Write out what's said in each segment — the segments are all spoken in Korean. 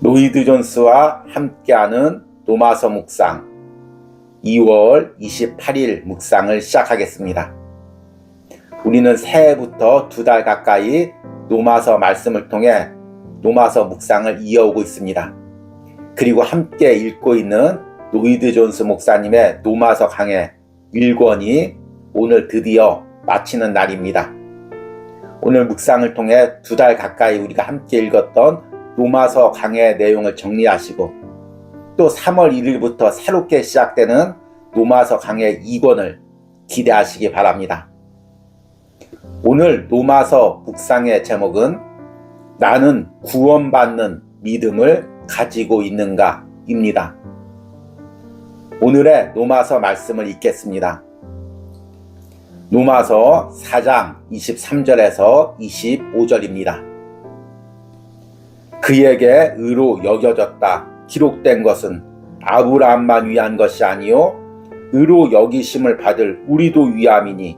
로이드 존스와 함께하는 노마서 묵상 2월 28일 묵상을 시작하겠습니다. 우리는 새해부터 2달 가까이 노마서 말씀을 통해 노마서 묵상을 이어오고 있습니다. 그리고 함께 읽고 있는 로이드 존스 목사님의 노마서 강해 1권이 오늘 드디어 마치는 날입니다. 오늘 묵상을 통해 2달 가까이 우리가 함께 읽었던 노마서 강해의 내용을 정리하시고 또 3월 1일부터 새롭게 시작되는 노마서 강해 2권을 기대하시기 바랍니다. 오늘 노마서 묵상의 제목은 나는 구원받는 믿음을 가지고 있는가 입니다. 오늘의 노마서 말씀을 읽겠습니다. 노마서 4장 23절에서 25절입니다. 그에게 의로 여겨졌다 기록된 것은 아브라함만 위한 것이 아니요 의로 여기심을 받을 우리도 위함이니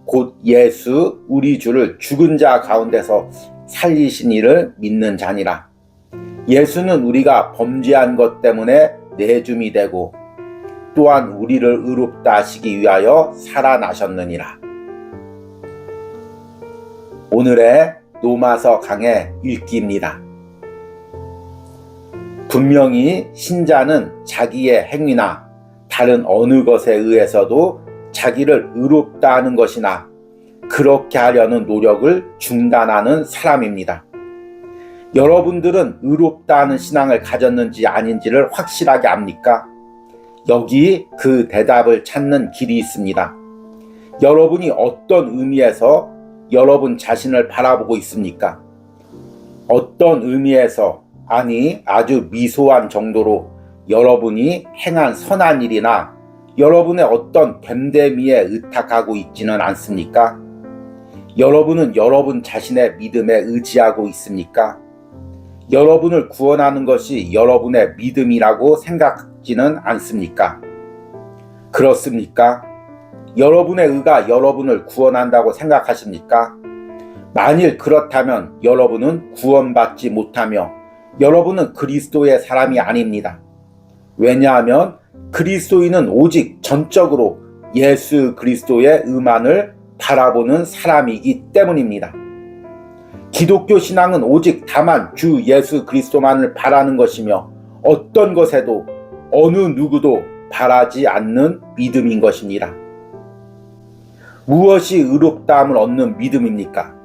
곧 예수 우리 주를 죽은 자 가운데서 살리신 이를 믿는 자니라. 예수는 우리가 범죄한 것 때문에 내줌이 되고 또한 우리를 의롭다 하시기 위하여 살아나셨느니라. 오늘의 노마서 강해 읽기입니다. 분명히 신자는 자기의 행위나 다른 어느 것에 의해서도 자기를 의롭다 하는 것이나 그렇게 하려는 노력을 중단하는 사람입니다. 여러분들은 의롭다 하는 신앙을 가졌는지 아닌지를 확실하게 압니까? 여기 그 대답을 찾는 길이 있습니다. 여러분이 어떤 의미에서 여러분 자신을 바라보고 있습니까? 어떤 의미에서 아니 아주 미소한 정도로 여러분이 행한 선한 일이나 여러분의 어떤 됨됨이에 의탁하고 있지는 않습니까? 여러분은 여러분 자신의 믿음에 의지하고 있습니까? 여러분을 구원하는 것이 여러분의 믿음이라고 생각지는 않습니까? 그렇습니까? 여러분의 의가 여러분을 구원한다고 생각하십니까? 만일 그렇다면 여러분은 구원받지 못하며 여러분은 그리스도의 사람이 아닙니다. 왜냐하면 그리스도인은 오직 전적으로 예수 그리스도의 의만을 바라보는 사람이기 때문입니다. 기독교 신앙은 오직 다만 주 예수 그리스도만을 바라는 것이며 어떤 것에도 어느 누구도 바라지 않는 믿음인 것입니다. 무엇이 의롭다함을 얻는 믿음입니까?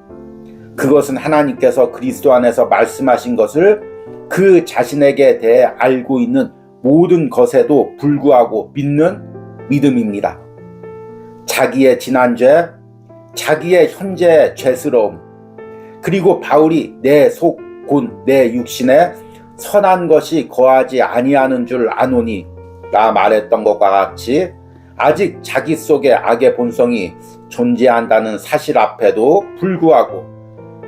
그것은 하나님께서 그리스도 안에서 말씀하신 것을 그 자신에게 대해 알고 있는 모든 것에도 불구하고 믿는 믿음입니다. 자기의 지난 죄, 자기의 현재의 죄스러움, 그리고 바울이 내 속 곧 내 육신에 선한 것이 거하지 아니하는 줄 아노니 나 말했던 것과 같이 아직 자기 속에 악의 본성이 존재한다는 사실 앞에도 불구하고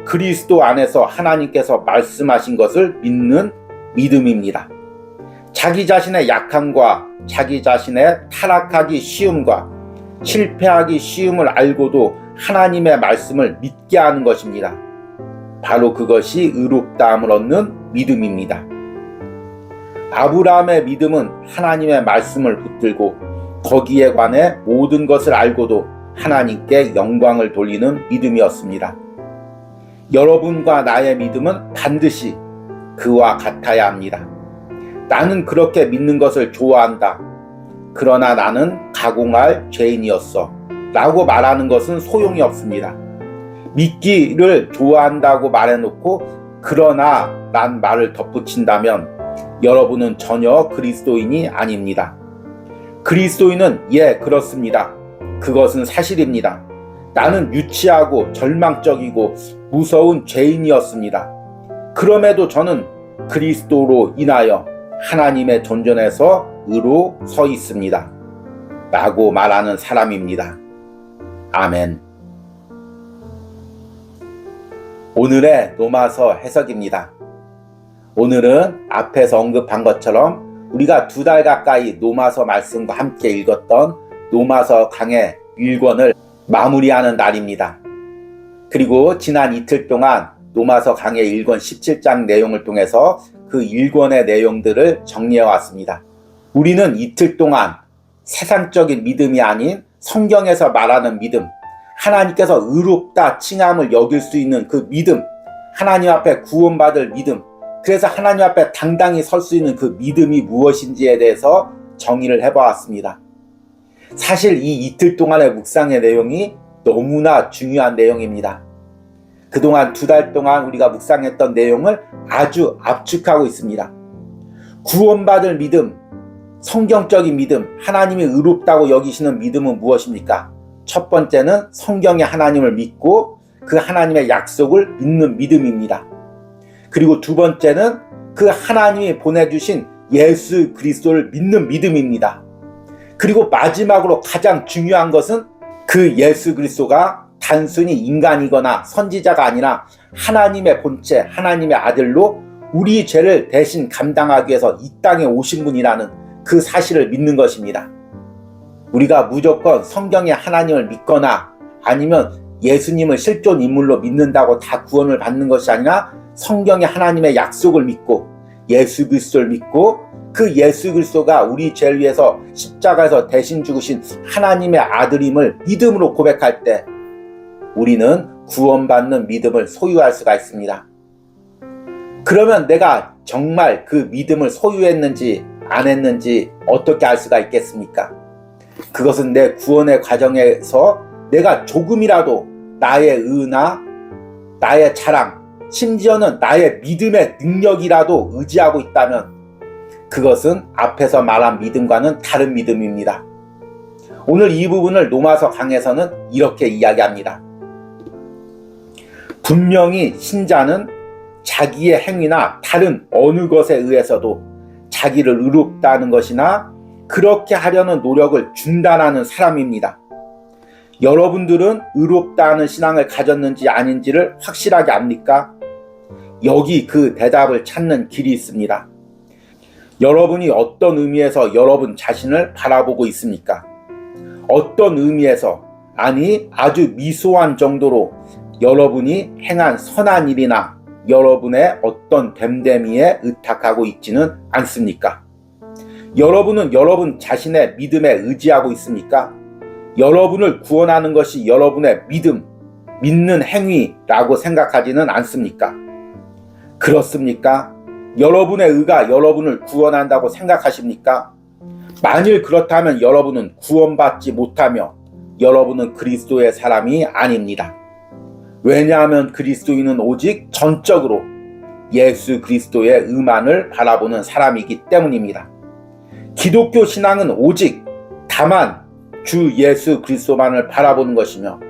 그리스도 안에서 하나님께서 말씀하신 것을 믿는 믿음입니다. 자기 자신의 약함과 자기 자신의 타락하기 쉬움과 실패하기 쉬움을 알고도 하나님의 말씀을 믿게 하는 것입니다. 바로 그것이 의롭다함을 얻는 믿음입니다. 아브라함의 믿음은 하나님의 말씀을 붙들고 거기에 관해 모든 것을 알고도 하나님께 영광을 돌리는 믿음이었습니다. 여러분과 나의 믿음은 반드시 그와 같아야 합니다. 나는 그렇게 믿는 것을 좋아한다. 그러나 나는 가공할 죄인이었어. 라고 말하는 것은 소용이 없습니다. 믿기를 좋아한다고 말해놓고 그러나 란 말을 덧붙인다면 여러분은 전혀 그리스도인이 아닙니다. 그리스도인은 그렇습니다. 그것은 사실입니다. 나는 유치하고 절망적이고 무서운 죄인이었습니다. 그럼에도 저는 그리스도로 인하여 하나님의 존전에서 의로 서 있습니다. 라고 말하는 사람입니다. 아멘. 오늘의 노마서 해석입니다. 오늘은 앞에서 언급한 것처럼 우리가 2달 가까이 노마서 말씀과 함께 읽었던 노마서 강해 1권을 마무리하는 날입니다. 그리고 지난 이틀 동안 노마서 강해 1권 17장 내용을 통해서 그 1권의 내용들을 정리해 왔습니다. 우리는 이틀 동안 세상적인 믿음이 아닌 성경에서 말하는 믿음, 하나님께서 의롭다 칭함을 여길 수 있는 그 믿음, 하나님 앞에 구원받을 믿음, 그래서 하나님 앞에 당당히 설 수 있는 그 믿음이 무엇인지에 대해서 정의를 해보았습니다. 사실 이 이틀 동안의 묵상의 내용이 너무나 중요한 내용입니다. 그동안 2달 동안 우리가 묵상했던 내용을 아주 압축하고 있습니다. 구원받을 믿음, 성경적인 믿음, 하나님이 의롭다고 여기시는 믿음은 무엇입니까? 첫 번째는 성경의 하나님을 믿고 그 하나님의 약속을 믿는 믿음입니다. 그리고 두 번째는 그 하나님이 보내주신 예수 그리스도를 믿는 믿음입니다. 그리고 마지막으로 가장 중요한 것은 그 예수 그리스도가 단순히 인간이거나 선지자가 아니라 하나님의 본체, 하나님의 아들로 우리 죄를 대신 감당하기 위해서 이 땅에 오신 분이라는 그 사실을 믿는 것입니다. 우리가 무조건 성경의 하나님을 믿거나 아니면 예수님을 실존 인물로 믿는다고 다 구원을 받는 것이 아니라 성경의 하나님의 약속을 믿고 예수 그리스도를 믿고 그 예수 그리스도가 우리 죄를 위해서 십자가에서 대신 죽으신 하나님의 아들임을 믿음으로 고백할 때 우리는 구원받는 믿음을 소유할 수가 있습니다. 그러면 내가 정말 그 믿음을 소유했는지 안 했는지 어떻게 알 수가 있겠습니까? 그것은 내 구원의 과정에서 내가 조금이라도 나의 의나 나의 자랑, 심지어는 나의 믿음의 능력이라도 의지하고 있다면 그것은 앞에서 말한 믿음과는 다른 믿음입니다. 오늘 이 부분을 로마서 강에서는 이렇게 이야기합니다. 분명히 신자는 자기의 행위나 다른 어느 것에 의해서도 자기를 의롭다 하는 것이나 그렇게 하려는 노력을 중단하는 사람입니다. 여러분들은 의롭다 하는 신앙을 가졌는지 아닌지를 확실하게 압니까? 여기 그 대답을 찾는 길이 있습니다. 여러분이 어떤 의미에서 여러분 자신을 바라보고 있습니까? 어떤 의미에서, 아니 아주 미소한 정도로 여러분이 행한 선한 일이나 여러분의 어떤 됨됨이에 의탁하고 있지는 않습니까? 여러분은 여러분 자신의 믿음에 의지하고 있습니까? 여러분을 구원하는 것이 여러분의 믿음, 믿는 행위라고 생각하지는 않습니까? 그렇습니까? 여러분의 의가 여러분을 구원한다고 생각하십니까? 만일 그렇다면 여러분은 구원받지 못하며 여러분은 그리스도의 사람이 아닙니다. 왜냐하면 그리스도인은 오직 전적으로 예수 그리스도의 의만을 바라보는 사람이기 때문입니다. 기독교 신앙은 오직 다만 주 예수 그리스도만을 바라보는 것이며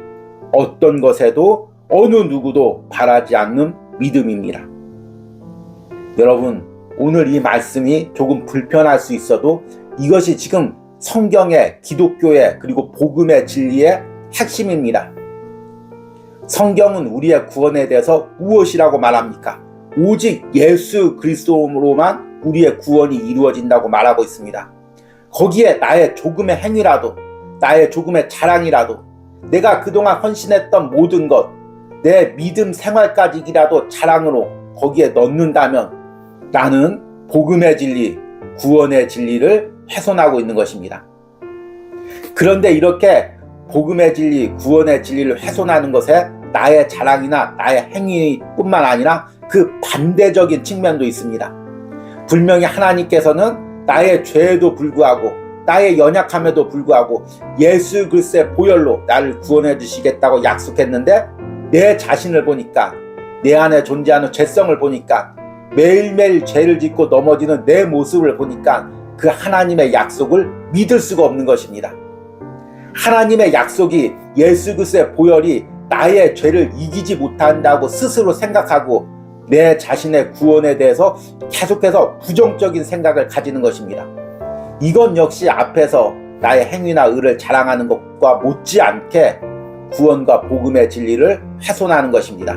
어떤 것에도 어느 누구도 바라지 않는 믿음입니다. 여러분, 오늘 이 말씀이 조금 불편할 수 있어도 이것이 지금 성경의, 기독교의, 그리고 복음의 진리의 핵심입니다. 성경은 우리의 구원에 대해서 무엇이라고 말합니까? 오직 예수 그리스도로만 우리의 구원이 이루어진다고 말하고 있습니다. 거기에 나의 조금의 행위라도, 나의 조금의 자랑이라도, 내가 그동안 헌신했던 모든 것, 내 믿음 생활까지라도 자랑으로 거기에 넣는다면 나는 복음의 진리, 구원의 진리를 훼손하고 있는 것입니다. 그런데 이렇게 복음의 진리, 구원의 진리를 훼손하는 것에 나의 자랑이나 나의 행위뿐만 아니라 그 반대적인 측면도 있습니다. 분명히 하나님께서는 나의 죄에도 불구하고 나의 연약함에도 불구하고 예수 그리스도의 보혈로 나를 구원해 주시겠다고 약속했는데 내 자신을 보니까, 내 안에 존재하는 죄성을 보니까, 매일매일 죄를 짓고 넘어지는 내 모습을 보니까 그 하나님의 약속을 믿을 수가 없는 것입니다. 하나님의 약속이, 예수 그리스도의 보혈이 나의 죄를 이기지 못한다고 스스로 생각하고 내 자신의 구원에 대해서 계속해서 부정적인 생각을 가지는 것입니다. 이건 역시 앞에서 나의 행위나 의를 자랑하는 것과 못지않게 구원과 복음의 진리를 훼손하는 것입니다.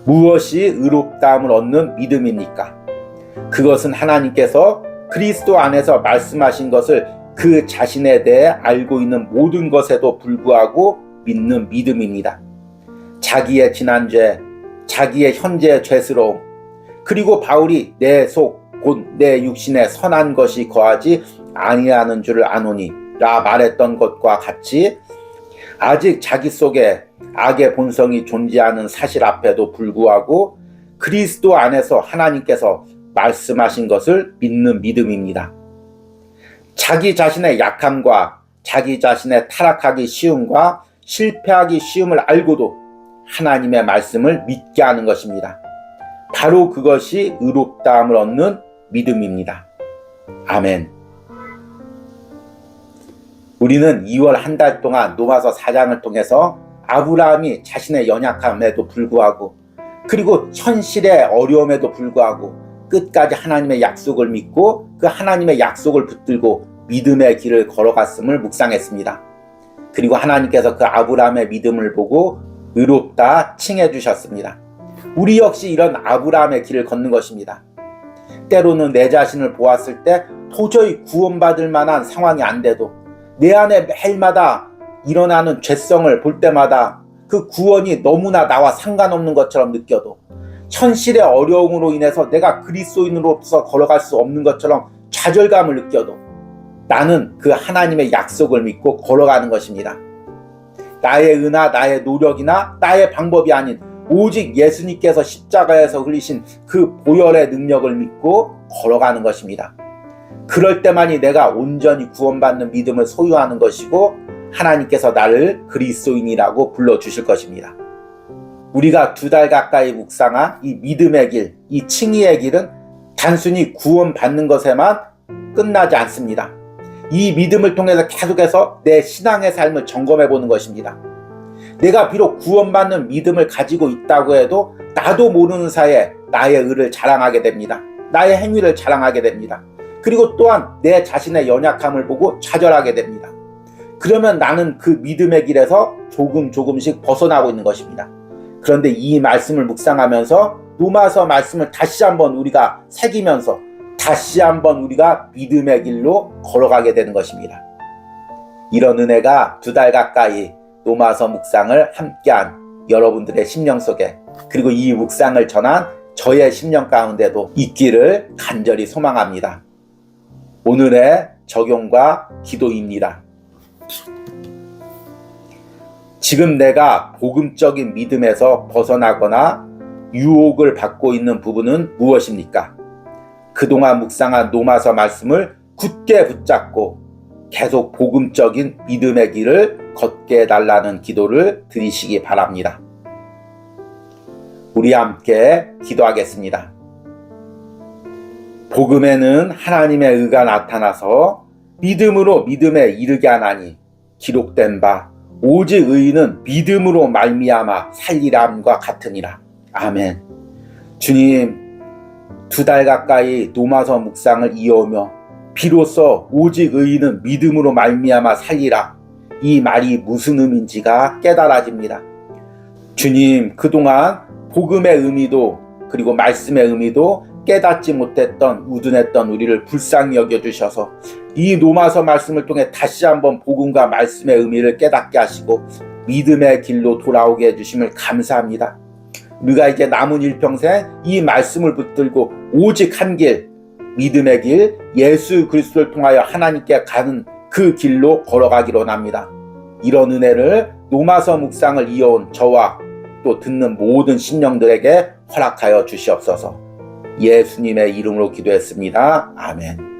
무엇이 의롭다함을 얻는 믿음입니까? 그것은 하나님께서 그리스도 안에서 말씀하신 것을 그 자신에 대해 알고 있는 모든 것에도 불구하고 믿는 믿음입니다. 자기의 지난 죄, 자기의 현재의 죄스러움, 그리고 바울이 내 속 곧 내 육신에 선한 것이 거하지 아니하는 줄을 아노니 라 말했던 것과 같이 아직 자기 속에 악의 본성이 존재하는 사실 앞에도 불구하고 그리스도 안에서 하나님께서 말씀하신 것을 믿는 믿음입니다. 자기 자신의 약함과 자기 자신의 타락하기 쉬움과 실패하기 쉬움을 알고도 하나님의 말씀을 믿게 하는 것입니다. 바로 그것이 의롭다함을 얻는 믿음입니다. 아멘. 우리는 2월 한 달 동안 로마서 4장을 통해서 아브라함이 자신의 연약함에도 불구하고 그리고 현실의 어려움에도 불구하고 끝까지 하나님의 약속을 믿고 그 하나님의 약속을 붙들고 믿음의 길을 걸어갔음을 묵상했습니다. 그리고 하나님께서 그 아브라함의 믿음을 보고 의롭다 칭해 주셨습니다. 우리 역시 이런 아브라함의 길을 걷는 것입니다. 때로는 내 자신을 보았을 때 도저히 구원받을 만한 상황이 안 돼도 내 안에 매일마다 일어나는 죄성을 볼 때마다 그 구원이 너무나 나와 상관없는 것처럼 느껴도 현실의 어려움으로 인해서 내가 그리스도인으로서 걸어갈 수 없는 것처럼 좌절감을 느껴도 나는 그 하나님의 약속을 믿고 걸어가는 것입니다. 나의 은하, 나의 노력이나 나의 방법이 아닌 오직 예수님께서 십자가에서 흘리신 그 보혈의 능력을 믿고 걸어가는 것입니다. 그럴 때만이 내가 온전히 구원받는 믿음을 소유하는 것이고 하나님께서 나를 그리스도인이라고 불러주실 것입니다. 우리가 2달 가까이 묵상한 이 믿음의 길, 이 칭의의 길은 단순히 구원받는 것에만 끝나지 않습니다. 이 믿음을 통해서 계속해서 내 신앙의 삶을 점검해 보는 것입니다. 내가 비록 구원받는 믿음을 가지고 있다고 해도 나도 모르는 사이에 나의 의를 자랑하게 됩니다. 나의 행위를 자랑하게 됩니다. 그리고 또한 내 자신의 연약함을 보고 좌절하게 됩니다. 그러면 나는 그 믿음의 길에서 조금씩 벗어나고 있는 것입니다. 그런데 이 말씀을 묵상하면서 로마서 말씀을 다시 한번 우리가 새기면서 다시 한번 우리가 믿음의 길로 걸어가게 되는 것입니다. 이런 은혜가 2달 가까이 로마서 묵상을 함께한 여러분들의 심령 속에 그리고 이 묵상을 전한 저의 심령 가운데도 있기를 간절히 소망합니다. 오늘의 적용과 기도입니다. 지금 내가 복음적인 믿음에서 벗어나거나 유혹을 받고 있는 부분은 무엇입니까? 그동안 묵상한 로마서 말씀을 굳게 붙잡고 계속 복음적인 믿음의 길을 걷게 해달라는 기도를 드리시기 바랍니다. 우리 함께 기도하겠습니다. 복음에는 하나님의 의가 나타나서 믿음으로 믿음에 이르게 하나니 기록된 바 오직 의인은 믿음으로 말미암아 살리람과 같으니라. 아멘. 주님, 2달 가까이 로마서 묵상을 이어오며 비로소 오직 의인은 믿음으로 말미암아 살리라. 이 말이 무슨 의미인지가 깨달아집니다. 주님, 그동안 복음의 의미도 그리고 말씀의 의미도 깨닫지 못했던 우둔했던 우리를 불쌍히 여겨주셔서 이 로마서 말씀을 통해 다시 한번 복음과 말씀의 의미를 깨닫게 하시고 믿음의 길로 돌아오게 해주심을 감사합니다. 우리가 이제 남은 일평생 이 말씀을 붙들고 오직 한 길, 믿음의 길, 예수 그리스도를 통하여 하나님께 가는 그 길로 걸어가기로 원합니다. 이런 은혜를 로마서 묵상을 이어온 저와 또 듣는 모든 심령들에게 허락하여 주시옵소서. 예수님의 이름으로 기도했습니다. 아멘.